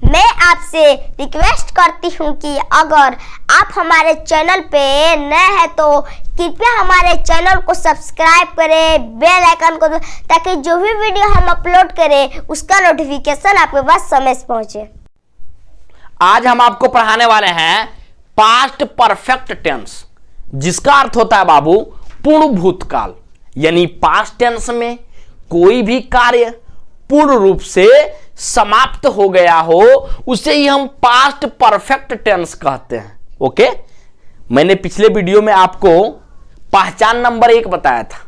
मैं आपसे रिक्वेस्ट करती हूँ कि अगर आप हमारे चैनल पे नए हैं तो कृपया हमारे चैनल को सब्सक्राइब करें, बेल आइकन को, ताकि जो भी वीडियो हम अपलोड करें उसका नोटिफिकेशन आपके पास समय से पहुंचे। आज हम आपको पढ़ाने वाले हैं पास्ट परफेक्ट टेंस, जिसका अर्थ होता है बाबू पूर्ण भूतकाल। यानी पास्ट टेंस में कोई भी कार्य पूर्ण रूप से समाप्त हो गया हो उसे ही हम पास्ट परफेक्ट टेंस कहते हैं। ओके, मैंने पिछले वीडियो में आपको पहचान नंबर 1 बताया था।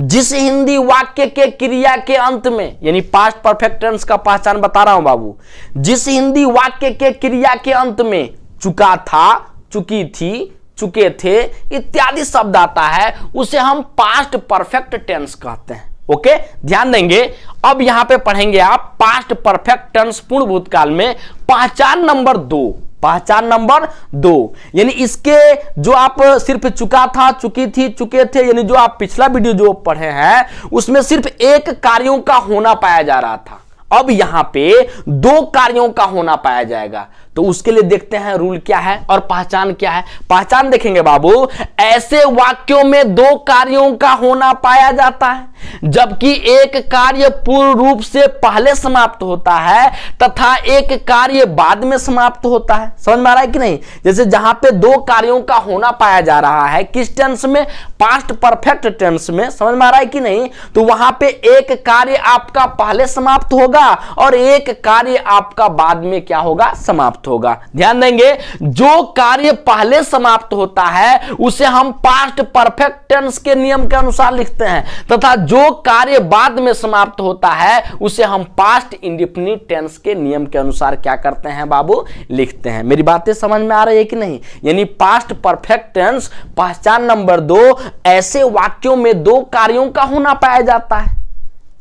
जिस हिंदी वाक्य के क्रिया के अंत में, यानी पास्ट परफेक्ट टेंस का पहचान बता रहा हूं बाबू, जिस हिंदी वाक्य के क्रिया के अंत में चुका था, चुकी थी, चुके थे इत्यादि शब्द आता है उसे हम पास्ट परफेक्ट टेंस कहते हैं। ओके, ध्यान देंगे। अब यहां पे पढ़ेंगे आप पास्ट परफेक्ट टेंस पूर्ण भूतकाल में पहचान नंबर 2। पहचान नंबर 2 यानी इसके जो आप सिर्फ चुका था, चुकी थी, चुके थे, यानी जो आप पिछला वीडियो जो पढ़े हैं उसमें सिर्फ एक कार्यों का होना पाया जा रहा था। अब यहां पे 2 कार्यों का होना पाया जाएगा। तो उसके लिए देखते हैं रूल क्या है और पहचान क्या है। पहचान देखेंगे बाबू, ऐसे वाक्यों में 2 कार्यों का होना पाया जाता है जबकि एक कार्य पूर्ण रूप से पहले समाप्त होता है तथा एक कार्य बाद में समाप्त होता है। समझ में आ रहा है कि नहीं? जैसे जहां पे 2 कार्यों का होना पाया जा रहा है, किस टेंस में? पास्ट परफेक्ट टेंस में। समझ में आ रहा है कि नहीं? तो वहां पे एक कार्य आपका पहले समाप्त होगा और एक कार्य आपका बाद में क्या होगा? समाप्त होगा। ध्यान देंगे, जो कार्य पहले समाप्त होता है उसे हम पास्ट परफेक्ट टेंस के नियम के अनुसार लिखते हैं तथा जो कार्य बाद में समाप्त होता है उसे हम पास्ट इंडेफिनिट टेंस के नियम के अनुसार क्या करते हैं बाबू? लिखते हैं। मेरी बातें समझ में आ रही है कि नहीं? यानी पास्ट परफेक्ट टेंस पहचान नंबर 2, ऐसे वाक्यों में 2 कार्यों का होना पाया जाता है।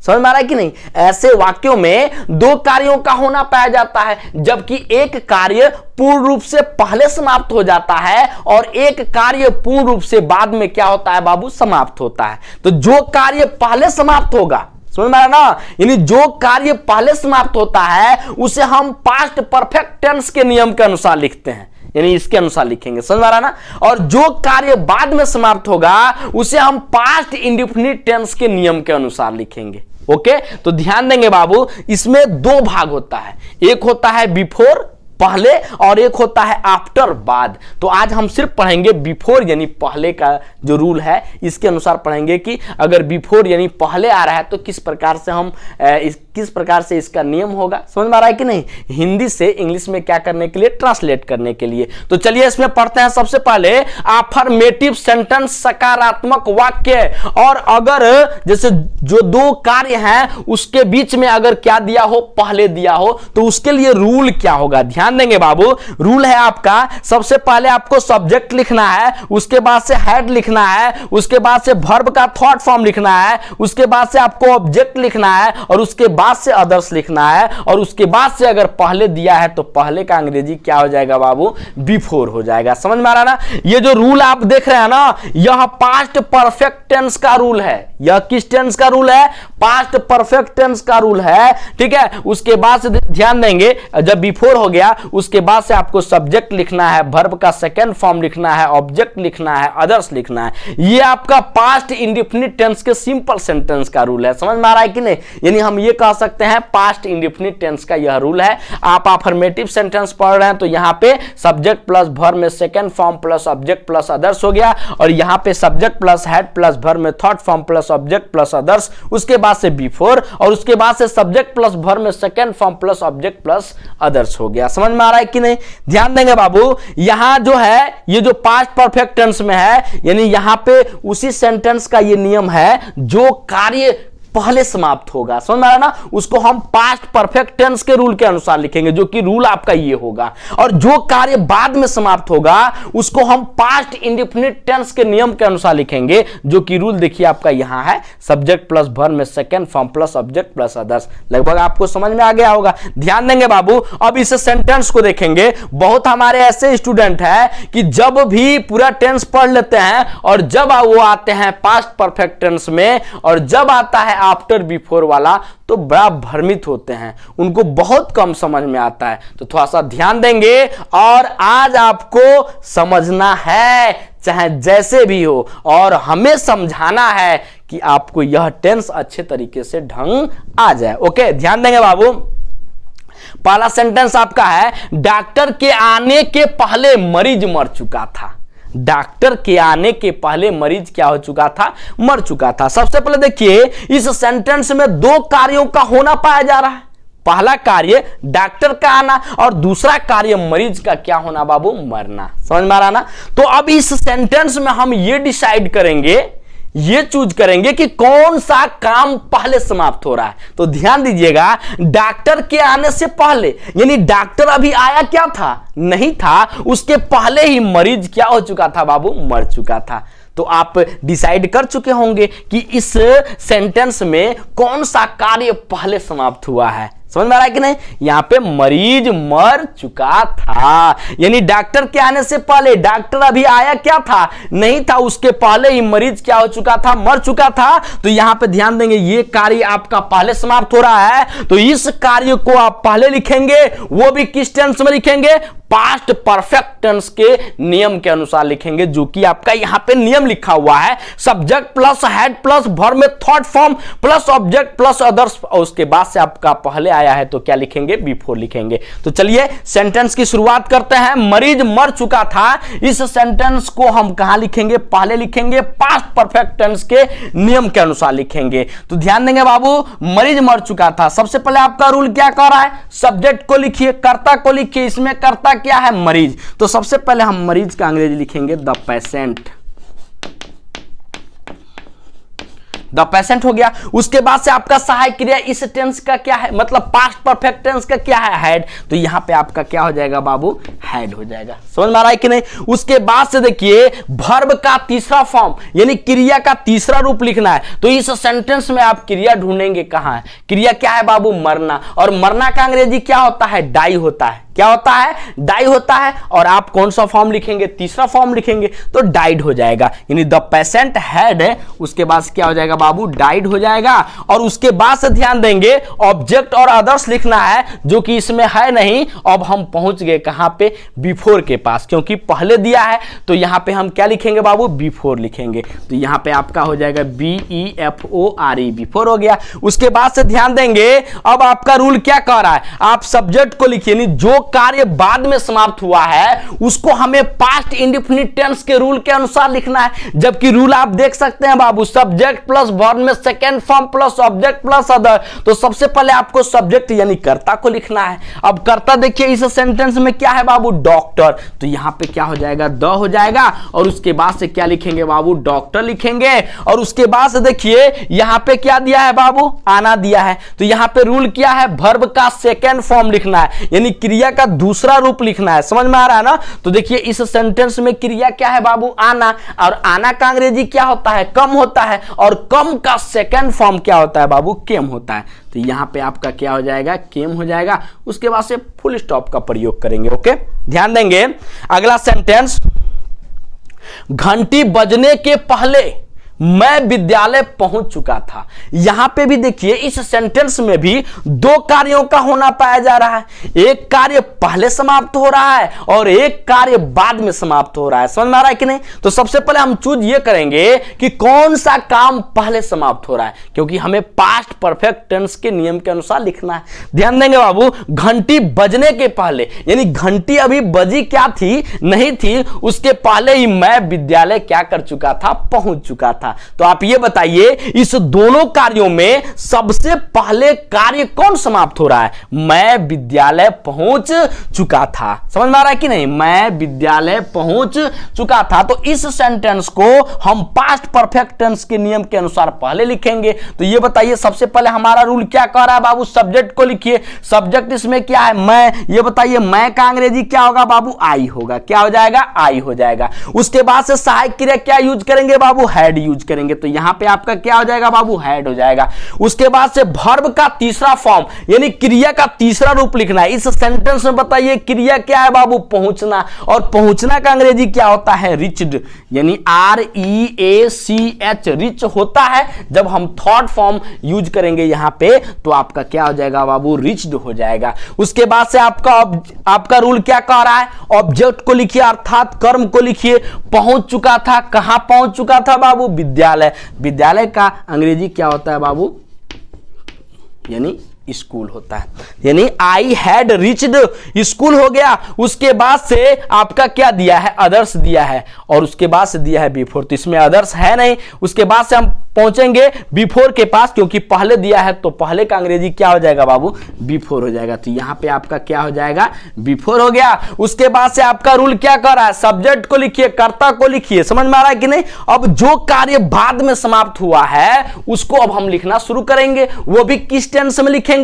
समझ में आ रहा है कि नहीं? ऐसे वाक्यों में 2 कार्यों का होना पाया जाता है जबकि एक कार्य पूर्ण रूप से पहले समाप्त हो जाता है और एक कार्य पूर्ण रूप से बाद में क्या होता है बाबू? समाप्त होता है। तो जो कार्य पहले समाप्त होगा, समझ में आ रहा ना, यानी जो कार्य पहले समाप्त होता है उसे हम पास्ट परफेक्ट टेंस के नियम के अनुसार लिखते हैं, यानी इसके अनुसार लिखेंगे। समझ में आ रहा ना? और जो कार्य बाद में समाप्त होगा उसे हम पास्ट इंडेफिनिट टेंस के नियम के अनुसार लिखेंगे। ओके, तो ध्यान देंगे बाबू, इसमें 2 भाग होता है। एक होता है बिफोर, पहले, और एक होता है आफ्टर, बाद। तो आज हम सिर्फ पढ़ेंगे बिफोर यानी पहले का जो रूल है इसके अनुसार पढ़ेंगे कि अगर बिफोर यानी पहले आ रहा है तो किस प्रकार से हम किस प्रकार से इसका नियम होगा। समझ में आ रहा है कि नहीं? हिंदी से इंग्लिश में क्या करने के लिए? ट्रांसलेट करने के लिए। तो चलिए इसमें पढ़ते हैं। सबसे पहले अफर्मेटिव सेंटेंस, सकारात्मक वाक्य। और अगर जैसे जो 2 कार्य हैं उसके बीच में अगर क्या दिया हो? पहले दिया हो, तो उसके लिए रूल क्या होगा? ध्यान देंगे बाबू, रूल है आपका, सबसे पहले आपको सब्जेक्ट लिखना है, उसके बाद से हेड लिखना है, उसके बाद से वर्ब का थर्ड फॉर्म लिखना है, उसके बाद से आपको ऑब्जेक्ट लिखना है और उसके बाद से अदर्स लिखना है और उसके बाद से अगर पहले दिया है तो पहले का अंग्रेजी क्या हो जाएगा बाबू? बिफोर हो जाएगा। समझ में आ रहा ना? ये जो रूल आप देख रहे हैं ना, यह पास्ट परफेक्ट टेंस का रूल है। यह किस टेंस का रूल है? पास्ट परफेक्ट टेंस का रूल है। ठीक है, उसके बाद से ध्यान देंगे, जब बिफोर हो गया उसके बाद से आपको सब्जेक्ट लिखना है, वर्ब का सेकंड फॉर्म लिखना है, ऑब्जेक्ट लिखना है, अदर्स लिखना है। ये आपका पास्ट इंडेफिनिट टेंस के सिंपल सेंटेंस का रूल है। समझ में आ रहा है कि नहीं? यानी हम ये कह सकते हैं पास्ट इंडेफिनिट टेंस का यह रूल है। आप अफर्मेटिव सेंटेंस पढ़ रहे हैं तो यहां पे सब्जेक्ट प्लस वर्ब में second form plus object plus others हो गया और यहां पे subject plus had plus verb में third form plus object plus others, उसके बाद से बिफोर और उसके बाद से सब्जेक्ट प्लस वर्ब में second form plus object plus others हो गया। समझ में आ रहा है कि नहीं? ध्यान देंगे बाबू, यहां जो है ये जो पास्ट परफेक्ट टेंस में है, यानी यहां पे उसी सेंटेंस का ये नियम है, जो कार्य पहले समाप्त होगा, समझ में आ रहा ना, उसको हम पास्ट परफेक्ट टेंस के रूल के अनुसार लिखेंगे, जो कि रूल आपका ये होगा। और जो कार्य बाद में समाप्त होगा उसको हम पास्ट इंडेफिनिट टेंस के नियम के अनुसार लिखेंगे, जो कि रूल देखिए आपका यहां है, सब्जेक्ट प्लस वर्ब में second form plus object plus others. लगभग आपको समझ में आ गया होगा। ध्यान देंगे बाबू, अब इस सेंटेंस को देखेंगे। बहुत हमारे ऐसे स्टूडेंट है कि जब भी पूरा टेंस पढ़ लेते हैं और जब वो आते हैं पास्ट परफेक्ट टेंस में और जब आता है आफ्टर बिफोर वाला तो बड़ा भ्रमित होते हैं, उनको बहुत कम समझ में आता है। तो थोड़ा सा ध्यान देंगे और आज आपको समझना है चाहे जैसे भी हो, और हमें समझाना है कि आपको यह टेंस अच्छे तरीके से ढंग आ जाए। ओके, ध्यान देंगे बाबू। पहला सेंटेंस आपका है, डॉक्टर के आने के पहले मरीज मर चुका था। डॉक्टर के आने के पहले मरीज क्या हो चुका था? मर चुका था। सबसे पहले देखिए इस सेंटेंस में दो कार्यों का होना पाया जा रहा है। पहला कार्य डॉक्टर का आना और दूसरा कार्य मरीज का क्या होना बाबू? मरना। समझ में आ रहा ना? तो अब इस सेंटेंस में हम ये डिसाइड करेंगे, ये चूज करेंगे कि कौन सा काम पहले समाप्त हो रहा है। तो ध्यान दीजिएगा, डॉक्टर के आने से पहले यानी डॉक्टर अभी आया क्या था? नहीं था, उसके पहले ही मरीज क्या हो चुका था बाबू? मर चुका था। तो आप डिसाइड कर चुके होंगे कि इस सेंटेंस में कौन सा कार्य पहले समाप्त हुआ है। समझ में आ रहा है कि नहीं? यहां पे मरीज मर चुका था, यानी डॉक्टर के आने से पहले डॉक्टर अभी आया क्या था? नहीं था, उसके पहले ही मरीज क्या हो चुका था? मर चुका था। तो यहां पे ध्यान देंगे, ये कार्य आपका पहले समाप्त हो रहा है, तो इस कार्य को आप पहले लिखेंगे, वो भी किस टेंस में लिखेंगे? पास्ट परफेक्ट टेंस के नियम के अनुसार लिखेंगे, जो कि आपका यहां पे नियम लिखा हुआ है, subject plus had plus verb में third form plus object plus others, और उसके बाद से आपका पहले आया है तो क्या लिखेंगे? बिफोर लिखेंगे। तो चलिए सेंटेंस की शुरुआत करते हैं। मरीज मर चुका था, इस सेंटेंस को हम कहां लिखेंगे? पहले लिखेंगे, पास्ट परफेक्ट टेंस के नियम के अनुसार लिखेंगे। तो ध्यान देंगे बाबू, मरीज मर चुका था। सबसे पहले आपका रूल क्या कह रहा है? सब्जेक्ट को लिखिए, कर्ता को लिखिए। इसमें कर्ता क्या है? मरीज। तो सबसे पहले हम मरीज का अंग्रेजी लिखेंगे द पेशेंट। द पेशेंट हो गया। उसके बाद से आपका सहायक क्रिया इस टेंस का क्या है? मतलब पास्ट परफेक्ट टेंस का क्या है? हैड। तो यहां पे आपका क्या हो जाएगा बाबू? हैड हो जाएगा। समझ में आ रहा है कि नहीं? उसके बाद से देखिए वर्ब का तीसरा फॉर्म यानी क्रिया का तीसरा रूप लिखना है। तो इस सेंटेंस में आप क्रिया ढूंढेंगे कहां है? क्रिया क्या है बाबू? मरना। और मरना का अंग्रेजी क्या होता है? डाई होता है। क्या होता है? डाई होता है। और आप कौन सा फॉर्म लिखेंगे? तीसरा फॉर्म लिखेंगे, तो डाइड हो जाएगा। यानी द पेशेंट हैड, उसके बाद क्या हो जाएगा बाबू? डाइड हो जाएगा। और उसके बाद से ध्यान देंगे ऑब्जेक्ट और अदर्स लिखना है, जो कि इसमें है नहीं। अब हम पहुंच गए कहां पे? बिफोर के पास, क्योंकि पहले दिया है तो यहां पे हम क्या लिखेंगे बाबू? बिफोर लिखेंगे। तो यहां पे आपका हो जाएगा BEFORE, बिफोर हो गया। उसके बाद से ध्यान देंगे, अब आपका रूल क्या कह रहा है? आप सब्जेक्ट को लिखिए, यानी जो कार्य बाद में समाप्त हुआ है उसको हमें पास्ट इंडेफिनिट टेंस के रूल के अनुसार लिखना है। जबकि रूल आप देख सकते हैं बाबू, सब्जेक्ट प्लस वर्ब में second form plus object plus other. तो सबसे पहले आपको सब्जेक्ट यानी कर्ता को लिखना है। अब कर्ता देखिए इस सेंटेंस में क्या है बाबू? डॉक्टर। तो यहां पे क्या हो जाएगा? द हो जाएगा। और उसके बाद से क्या लिखेंगे बाबू? डॉक्टर लिखेंगे। और उसके बाद से देखिए यहां पे क्या दिया है बाबू? आना दिया है। तो यहां पे रूल क्या है? वर्ब का सेकंड फॉर्म लिखना है, यानी क्रिया का दूसरा रूप लिखना है। समझ में आ रहा है ना? तो देखिए इस सेंटेंस में क्रिया क्या है बाबू? आना। और आना का अंग्रेजी क्या होता है? कम होता है। और कम का सेकंड फॉर्म क्या होता है बाबू? केम होता है। तो यहां पे आपका क्या हो जाएगा? केम हो जाएगा। उसके बाद से फुल स्टॉप का प्रयोग करेंगे। ओके, ध्यान देंगे। अगला सेंटेंस, घंटी बजने के पहले मैं विद्यालय पहुंच चुका था। यहां पे भी देखिए इस सेंटेंस में भी दो कार्यों का होना पाया जा रहा है। एक कार्य पहले समाप्त हो रहा है और एक कार्य बाद में समाप्त हो रहा है। समझ में आ रहा है कि नहीं? तो सबसे पहले हम चूज ये करेंगे कि कौन सा काम पहले समाप्त हो रहा है, क्योंकि हमें पास्ट परफेक्ट टेंस के नियम के अनुसार लिखना है। ध्यान देंगे बाबू, घंटी बजने के पहले यानी घंटी अभी बजी क्या थी? नहीं थी। उसके पहले ही मैं विद्यालय क्या कर चुका था? पहुंच चुका था। तो आप ये बताइए इस दोनों कार्यों में सबसे पहले कार्य कौन समाप्त हो रहा है? मैं विद्यालय पहुंच चुका था। समझ में आ रहा है कि नहीं? मैं विद्यालय पहुंच चुका था। तो इस सेंटेंस को हम पास्ट परफेक्ट टेंस के नियम के अनुसार पहले लिखेंगे। तो ये बताइए सबसे पहले हमारा रूल क्या कह रहा है बाबू? सब्जेक्ट को लिखिए। सब्जेक्ट इसमें क्या है? मैं। ये बताइए मैं का अंग्रेजी क्या होगा बाबू? आई होगा। क्या हो जाएगा? आई हो जाएगा। उसके बाद से सहायक क्रिया क्या यूज करेंगे बाबू? हैड यूज यूज करेंगे तो यहां पे आपका क्या हो जाएगा बाबू, हैड हो जाएगा। उसके बाद से वर्ब का तीसरा फॉर्म यानी क्रिया का तीसरा रूप लिखना है। इस सेंटेंस में बताइए क्रिया क्या है बाबू, पहुंचना, और पहुंचना का अंग्रेजी क्या होता है, रिच्ड, यानी REACH, रिच होता है। जब हम थर्ड फॉर्म यूज करेंगे यहां पे तो आपका क्या हो जाएगा बाबू, रिच्ड हो जाएगा। उसके बाद से आपका रूल क्या कह रहा है, ऑब्जेक्ट को लिखिए अर्थात कर्म को लिखिए। पहुंच चुका था, कहां पहुंच चुका था बाबू, विद्यालय। विद्यालय का अंग्रेजी क्या होता है बाबू, यानी स्कूल होता है, यानी आई हैड रिच्ड स्कूल हो गया। उसके बाद से आपका क्या दिया है, अदर्स दिया है, और उसके बाद से दिया है बिफोर, तो इसमें अदर्स है नहीं। उसके बाद से हम पहुंचेंगे बिफोर के पास, क्योंकि पहले दिया है तो पहले का अंग्रेजी क्या हो जाएगा बाबू, बिफोर हो जाएगा। तो यहां पे आपका क्या हो जाएगा, बिफोर हो गया। उसके बाद से आपका रूल क्या कर रहा है, सब्जेक्ट को लिखिए, कर्ता को लिखिए। समझ में आ रहा है कि नहीं। अब जो कार्य बाद में समाप्त हुआ है उसको अब हम लिखना शुरू करेंगे, वो भी किस टेंस में लिखेंगे,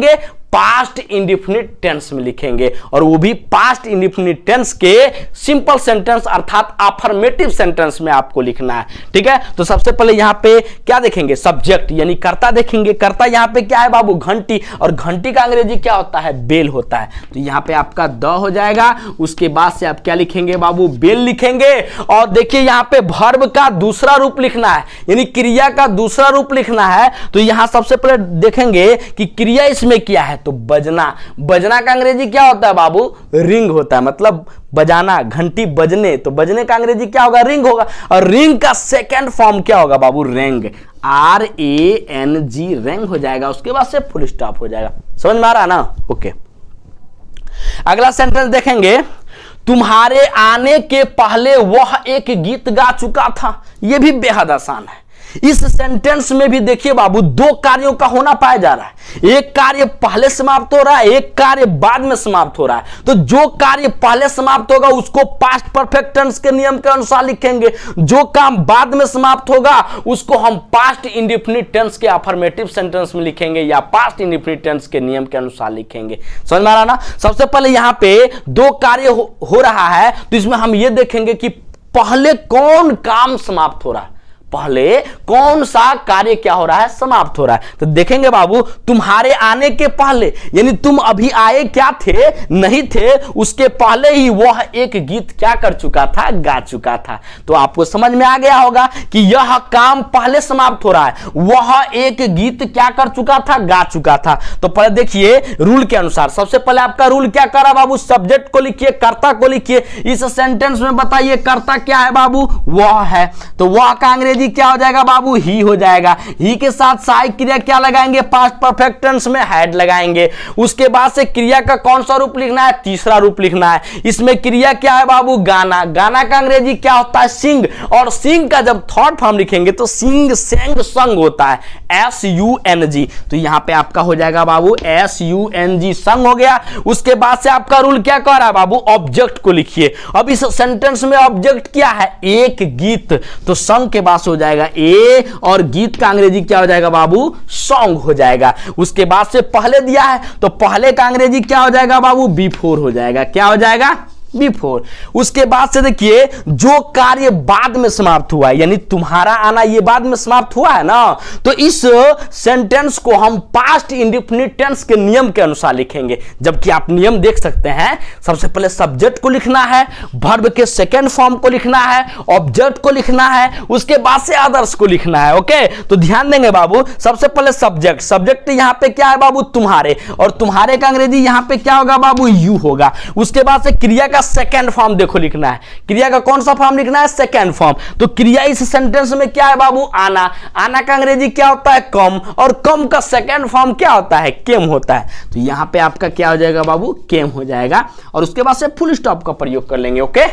पास्ट इंडेफिनिट टेंस में लिखेंगे, और वो भी पास्ट इंडेफिनिट टेंस के सिंपल सेंटेंस अर्थात अफर्मेटिव सेंटेंस में आपको लिखना है। ठीक है, तो सबसे पहले यहां पे क्या देखेंगे, सब्जेक्ट यानी कर्ता देखेंगे। कर्ता यहां पे क्या है बाबू, घंटी, और घंटी का अंग्रेजी क्या होता है, बेल होता है। तो यहां पे आपका द हो जाएगा। उसके बाद से आप क्या लिखेंगे बाबू, बेल लिखेंगे। और देखिए यहां पे वर्ब का दूसरा रूप लिखना है, यानी क्रिया का दूसरा रूप लिखना है। तो यहां सबसे पहले देखेंगे कि क्रिया इसमें क्या है, तो बजना। बजना का अंग्रेजी क्या होता है बाबू, रिंग होता है, मतलब बजाना, घंटी बजने, तो बजने का अंग्रेजी क्या होगा, रिंग होगा। और रिंग का सेकंड फॉर्म क्या होगा बाबू, रेंग, RANG, रेंग हो जाएगा। उसके बाद से फुल स्टॉप हो जाएगा। समझ में आ रहा ना, ओके। अगला सेंटेंस देखेंगे, तुम्हारे आने के पहले वह एक गीत गा चुका था। यह भी बेहद आसान है। इस सेंटेंस में भी देखिए बाबू दो कार्यों का होना पाया जा रहा है। एक कार्य पहले समाप्त हो रहा है, एक कार्य बाद में समाप्त हो रहा है। तो जो कार्य पहले समाप्त होगा उसको पास्ट परफेक्ट टेंस के नियम के अनुसार लिखेंगे, जो काम बाद में समाप्त होगा उसको हम पास्ट इंडेफिनिट टेंस के अफर्मेटिव सेंटेंस में लिखेंगे या पास्ट इंडेफिनिट टेंस के नियम के अनुसार लिखेंगे। समझ में आ रहा ना। सबसे पहले यहां पे दो कार्य हो रहा है, तो इसमें हम ये देखेंगे कि पहले कौन काम समाप्त हो रहा है, पहले कौन सा कार्य क्या हो रहा है, समाप्त हो रहा है। तो देखेंगे बाबू, तुम्हारे आने के पहले यानी तुम अभी आए क्या थे, नहीं थे, उसके पहले ही वह एक गीत क्या कर चुका था, गा चुका था। तो आपको समझ में आ गया होगा कि यह काम पहले समाप्त हो रहा है, वह एक गीत क्या कर चुका था, गा चुका था। तो पहले देखिए रूल के अनुसार, सबसे पहले आपका रूल क्या कर रहा बाबू, सब्जेक्ट को लिखिए, कर्ता को लिखिए। इस सेंटेंस में बताइए कर्ता क्या है बाबू, वह है, तो वह का अंग्रेजी क्या हो जाएगा बाबू, ही हो जाएगा। ही के साथ सहायक क्रिया क्या लगाएंगे, पास्ट परफेक्ट टेंस में हैड लगाएंगे। उसके बाद से क्रिया का कौन सा रूप लिखना है, तीसरा रूप लिखना है। इसमें क्रिया क्या है बाबू, गाना। गाना का अंग्रेजी क्या होता है, सिंग, और सिंग का जब थर्ड फॉर्म लिखेंगे तो सिंग, सेंग, संग होता है, SUNG। तो यहां पे आपका हो जाएगा बाबू SUNG, संग हो गया। उसके बाद से आपका रूल क्या कह रहा है बाबू, ऑब्जेक्ट को लिखिए। अब इस सेंटेंस में ऑब्जेक्ट क्या है, एक गीत, तो संग के बाद हो जाएगा ए, और गीत का अंग्रेजी क्या हो जाएगा बाबू, सॉन्ग हो जाएगा। उसके बाद से पहले दिया है तो पहले का अंग्रेजी क्या हो जाएगा बाबू, बिफोर हो जाएगा। क्या हो जाएगा, बिफोर। उसके बाद से देखिए जो कार्य बाद में समाप्त हुआ है, यानी तुम्हारा आना ये बाद में समाप्त हुआ है ना, तो इस सेंटेंस को हम पास्ट इंडेफिनिट टेंस के नियम के अनुसार लिखेंगे। जबकि आप नियम देख सकते हैं, सबसे पहले सब्जेक्ट को लिखना है, वर्ब के सेकंड फॉर्म को लिखना है, ऑब्जेक्ट को लिखना है, उसके बाद से अदर्स को लिखना है। ओके, तो ध्यान देंगे बाबू, सबसे पहले सब्जेक्ट, सब्जेक्ट यहां पे क्या है बाबू, तुम्हारे, और तुम्हारे का अंग्रेजी यहां पे क्या होगा बाबू, यू होगा। उसके बाद से क्रिया का सेकेंड फॉर्म देखो लिखना है, क्रिया का कौन सा फॉर्म लिखना है, सेकेंड फॉर्म। तो क्रिया इस सेंटेंस में क्या है बाबू, आना। आना का अंग्रेजी क्या होता है, कम, और कम का सेकेंड फॉर्म क्या होता है, केम होता है। तो यहां पे आपका क्या हो जाएगा बाबू, केम हो जाएगा, और उसके बाद से फुल स्टॉप का प्रयोग कर लेंगे। ओके,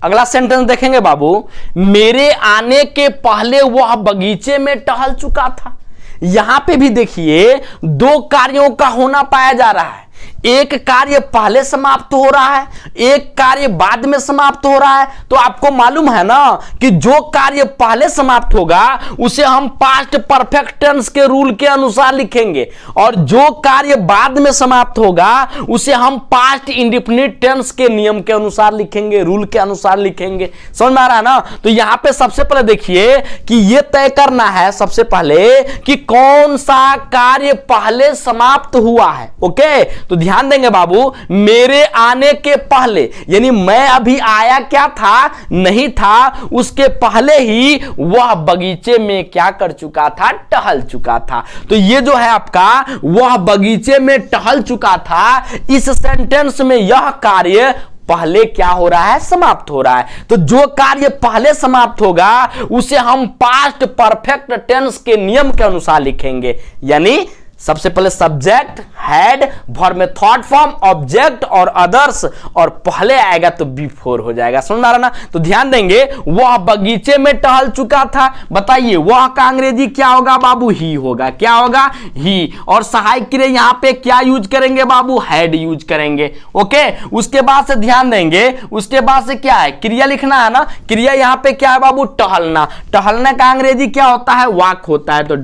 अगला सेंटेंस देखेंगे बाबू, मेरे आने के पहले वह बगीचे में टहल चुका था। यहां पे भी देखिए दो कार्यों का होना पाया जा रहा है। एक कार्य पहले समाप्त हो रहा है, एक कार्य बाद में समाप्त हो रहा है, तो आपको मालूम है ना कि जो कार्य पहले समाप्त होगा उसे हम पास्ट परफेक्ट टेंस के रूल के अनुसार लिखेंगे, और जो कार्य बाद में समाप्त होगा उसे हम पास्ट इंडेफिनिट टेंस के नियम के अनुसार लिखेंगे, रूल के अनुसार लिखेंगे। समझ में आ रहा है ना? तो यहां पे सबसे पहले देखिए कि यह तय करना है सबसे पहले कि कौन सा कार्य पहले समाप्त हुआ है। ओके, तो ध्यान देंगे बाबू, मेरे आने के पहले, यानी मैं अभी आया क्या था, नहीं था, उसके पहले ही वह बगीचे में क्या कर चुका था, टहल चुका था। तो ये जो है आपका वह बगीचे में टहल चुका था, इस सेंटेंस में यह कार्य पहले क्या हो रहा है, समाप्त हो रहा है। तो जो कार्य पहले समाप्त होगा उसे हम पास्ट परफेक्ट टेंस के नियम के अनुसार लिखेंगे, यानी सबसे पहले सब्जेक्ट, हैड, वर्ब में थॉट फॉर्म, ऑब्जेक्ट और अदर्स, और पहले आएगा तो बिफोर हो जाएगा। समझ आ रहा ना? तो ध्यान देंगे, वह बगीचे में टहल चुका था, बताइए वह का अंग्रेजी क्या होगा बाबू, ही होगा। क्या होगा, ही। और सहायक क्रिया यहां पे क्या यूज करेंगे बाबू, हैड यूज करेंगे। ओके, उसके बाद से ध्यान देंगे, उसके बाद से क्या है, क्रिया लिखना है ना। क्रिया यहां पे क्या है बाबू, टहलना। टहलने का अंग्रेजी क्या होता है, वॉक होता है। तो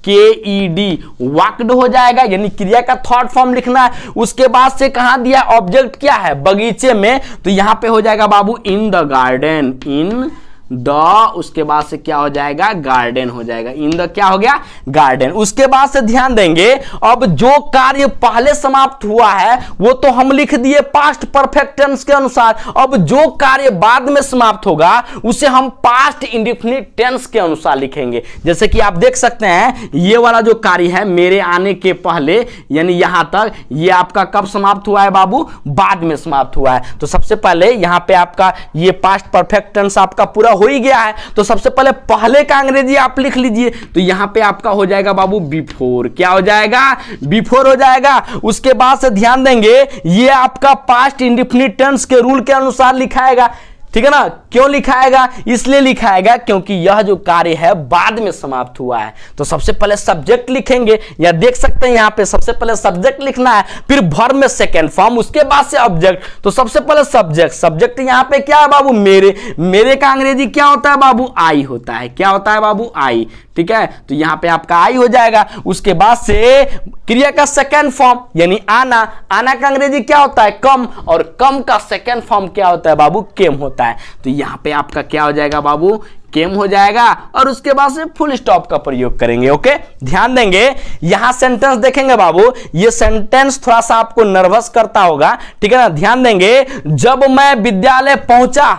WALKED, वॉकड हो जाएगा, यानी क्रिया का थॉट फॉर्म लिखना है। उसके बाद से कहां दिया, ऑब्जेक्ट क्या है, बगीचे में, तो यहां पे हो जाएगा Babu in the garden, in the, उसके बाद से क्या हो जाएगा, गार्डन हो जाएगा। इन द क्या हो गया, गार्डन। उसके बाद से ध्यान देंगे, अब जो कार्य पहले समाप्त हुआ है वो तो हम लिख दिए पास्ट परफेक्ट टेंस के अनुसार। अब जो कार्य बाद में समाप्त होगा उसे हम पास्ट इंडेफिनिट टेंस के अनुसार लिखेंगे। जैसे कि आप देख सकते हैं, ये वाला जो कार्य है, मेरे आने के पहले, यानी यहां तक, ये आपका कब समाप्त हुआ है बाबू, बाद में समाप्त हुआ है। तो सबसे पहले यहां पे आपका ये पास्ट परफेक्ट टेंस आपका पूरा हो ही गया है। तो सबसे पहले का अंग्रेजी आप लिख लीजिए, तो यहां पे आपका हो जाएगा बाबू बिफोर। क्या हो जाएगा, बिफोर हो जाएगा। उसके बाद से ध्यान देंगे, ये आपका पास्ट इंडेफिनिट टेंस के रूल के अनुसार लिखाएगा, ठीक है ना। क्यों लिखाएगा, इसलिए लिखाएगा क्योंकि यह जो कार्य है बाद में समाप्त हुआ है। तो सबसे पहले सब्जेक्ट लिखेंगे, या देख सकते हैं यहां पे सबसे पहले सब्जेक्ट लिखना है, फिर वर्ब में सेकंड फॉर्म, उसके बाद से ऑब्जेक्ट। तो सबसे पहले सब्जेक्ट, सब्जेक्ट यहां पे क्या है बाबू, मेरे। मेरे का अंग्रेजी क्या होता है बाबू, आई होता है। क्या होता है बाबू, आई, ठीक है। तो यहां पे आपका आई हो जाएगा। उसके बाद से क्रिया का सेकंड फॉर्म यानी आना। आना का अंग्रेजी क्या होता है, कम, और कम का सेकंड फॉर्म क्या होता है बाबू, केम होता है। तो यहां पे आपका क्या हो जाएगा बाबू, केम हो जाएगा। और उसके बाद से फुल स्टॉप का प्रयोग करेंगे। ओके, ध्यान देंगे, यहां सेंटेंस देखेंगे बाबू, ये सेंटेंस थोड़ा सा आपको नर्वस करता होगा, ठीक है ना। ध्यान देंगे, जब मैं विद्यालय पहुंचा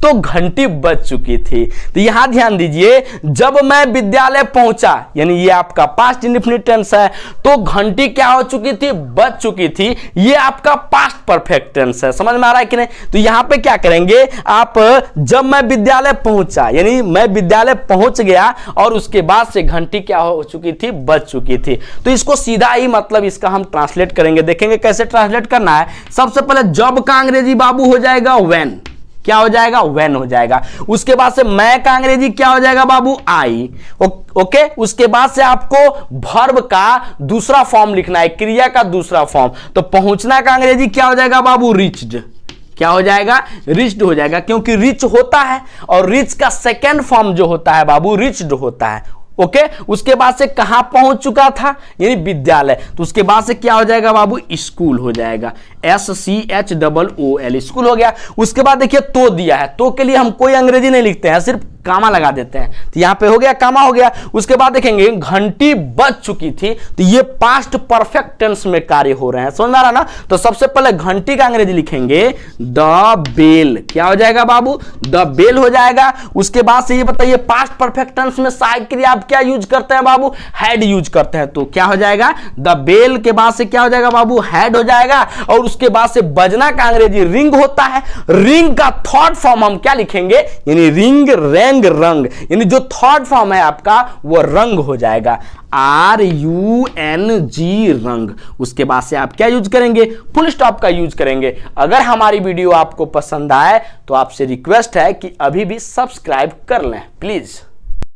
तो घंटी बज चुकी थी। तो यहां ध्यान दीजिए, जब मैं विद्यालय पहुंचा, यानी ये आपका पास्ट इंडेफिनिट टेंस है, तो घंटी क्या हो चुकी थी, बज चुकी थी। ये आपका पास्ट परफेक्ट टेंस है। समझ में आ रहा है कि नहीं? तो यहां पे क्या करेंगे आप, जब मैं विद्यालय पहुंचा, यानी मैं विद्यालय पहुंच गया, और उसके बाद से घंटी क्या हो चुकी थी, बज चुकी थी। तो इसको सीधा ही मतलब इसका हम ट्रांसलेट करेंगे, देखेंगे कैसे ट्रांसलेट करना है। सबसे पहले जब का अंग्रेजी बाबू हो जाएगा व्हेन। क्या हो जाएगा, व्हेन हो जाएगा। उसके बाद से मैं का अंग्रेजी क्या हो जाएगा बाबू, आई। ओके, उसके बाद से आपको वर्ब का दूसरा फॉर्म लिखना है, क्रिया का दूसरा फॉर्म। तो पहुंचना का अंग्रेजी क्या हो जाएगा बाबू, रीच्ड। क्या हो जाएगा, रिच्ड हो जाएगा, क्योंकि रिच होता है, और रिच का सेकेंड फॉर्म जो होता है बाबू, रिच्ड होता है। ओके, उसके बाद से कहां पहुंच चुका था, यानी विद्यालय। तो उसके बाद से क्या हो जाएगा बाबू, स्कूल हो जाएगा, SCHOOL, स्कूल हो गया। उसके बाद देखिए तो दिया है, तो के लिए हम कोई अंग्रेजी नहीं लिखते हैं, सिर्फ कामा लगा देते हैं। तो यहां पे हो गया, कामा हो गया। उसके बाद देखेंगे घंटी बज चुकी थी, तो ये पास्ट परफेक्ट टेंस में कार्य हो रहे हैं। समझ आ रहा ना? तो सबसे पहले घंटी का अंग्रेजी लिखेंगे द बेल। क्या हो जाएगा बाबू, द बेल हो जाएगा। उसके बाद से ये बताइए, पास्ट परफेक्ट टेंस में सहायक क्रिया आप क्या यूज करते हैं बाबू, हैड यूज करते हैं। तो क्या हो जाएगा, द बेल के बाद से क्या हो जाएगा बाबू, हैड हो जाएगा। और उसके बाद से बजना का अंग्रेजी रिंग होता है। रिंग का थर्ड फॉर्म हम क्या लिखेंगे, यानी रिंग, रेंग, रंग, यानी जो थर्ड फॉर्म है आपका वो रंग हो जाएगा, RUNG, रंग। उसके बाद से आप क्या यूज करेंगे, फुल स्टॉप का यूज करेंगे। अगर हमारी वीडियो आपको पसंद आए तो आपसे रिक्वेस्ट है कि अभी भी सब्सक्राइब कर लें प्लीज।